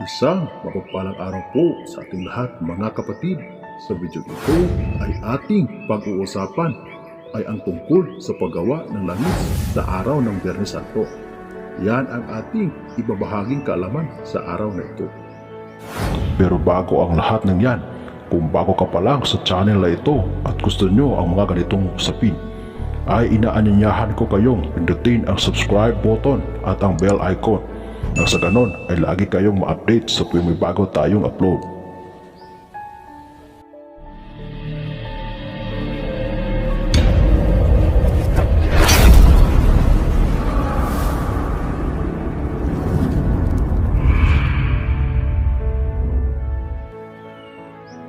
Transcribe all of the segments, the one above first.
Isang mapagpalang araw po sa ating lahat mga kapatid. Sa video ito ay ating pag-uusapan ay ang tungkol sa paggawa ng langis sa araw ng Biyernes Santo. Yan ang ating ibabahaging kaalaman sa araw na ito. Pero bago ang lahat ng yan, kung bago ka pa lang sa channel na ito at gusto nyo ang mga ganitong usapin, ay inaanyayahan ko kayong pindutin ang subscribe button at ang bell icon nang sa ganon ay lagi kayong ma-update sa tuwing may bago tayong upload.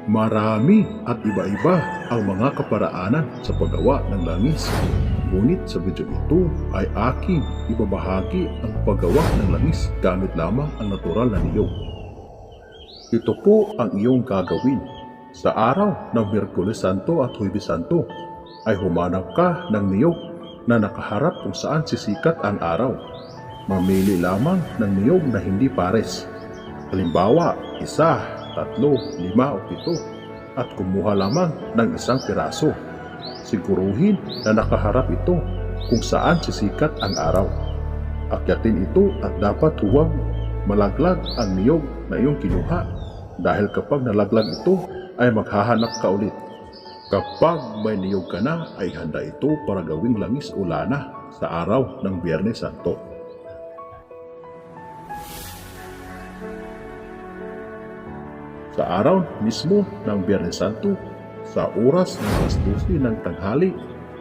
Marami at iba-iba ang mga kaparaanan sa paggawa ng langis. Ngunit sa video ito ay aking ibabahagi ang paggawa ng langis gamit lamang ang natural na niyog. Ito po ang iyong gagawin. Sa araw ng Miyerkules Santo at Huwebes Santo ay humanap ka ng niyog na nakaharap kung saan sisikat ang araw. Mamili lamang ng niyog na hindi pares. Halimbawa, 1, 3, 5 o 7 at kumuha lamang ng isang piraso. Siguruhin na nakaharap ito kung saan sisikat ang araw. Akyatin ito at dapat huwag malaglag ang niyog na iyong kinuha dahil kapag nalaglag ito ay maghahanap ka ulit. Kapag may niyog ka na ay handa ito para gawing langis o lana sa araw ng Biyernes Santo. Sa araw mismo ng Biyernes Santo, sa oras ng alas 12 ng tanghali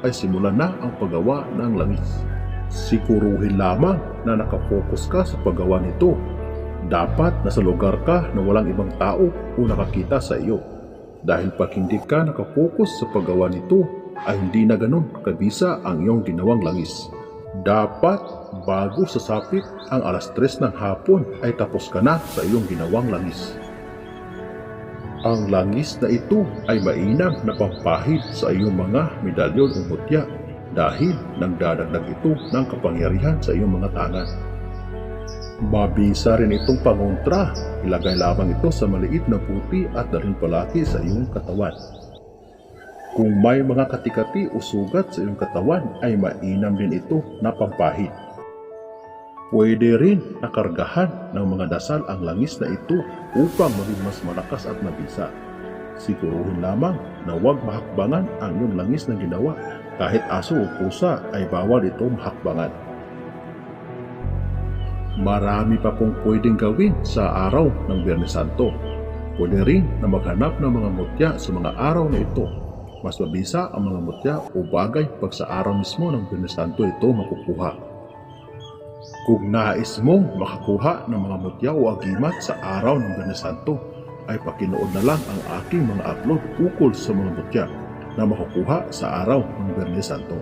ay simulan na ang paggawa ng langis. Siguruhin lamang na nakafocus ka sa paggawa nito. Dapat nasa lugar ka na walang ibang tao o nakakita sa iyo. Dahil pag hindi ka nakafocus sa paggawa nito ay hindi na ganun kabisa ang iyong ginawang langis. Dapat bago sasapit ang alas 3 ng hapon ay tapos ka na sa iyong ginawang langis. Ang langis na ito ay mainam na pampahid sa iyong mga medalyon o mutya dahil nagdadagdag ito ng kapangyarihan sa iyong mga tangan. Mabisa rin itong pangontra, ilagay lamang ito sa maliit na puti at dalhin palagi sa iyong katawan. Kung may mga katikati o sugat sa iyong katawan ay mainam din ito na pampahid. Pwede rin nakargahan ng mga dasal ang langis na ito upang maging mas malakas at mabisa. Siguruhin lamang na huwag mahakbangan ang iyong langis na ginawa. Kahit aso o pusa ay bawal ito mahakbangan. Marami pa pong pwedeng gawin sa araw ng Biyernes Santo. Pwede rin na maghanap ng mga mutya sa mga araw na ito. Mas mabisa ang mga mutya o bagay pag sa araw mismo ng Biyernes Santo ito makukuha. Kung nais mong makakuha ng mga mutya o agimat sa araw ng Biyernes Santo, ay pakinood na lang ang aking mga upload ukol sa mga mutya na makukuha sa araw ng Biyernes Santo.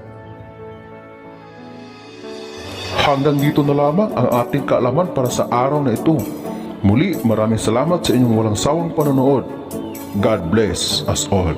Hanggang dito na lamang ang ating kaalaman para sa araw na ito. Muli, maraming salamat sa inyong walang sawang panonood. God bless us all.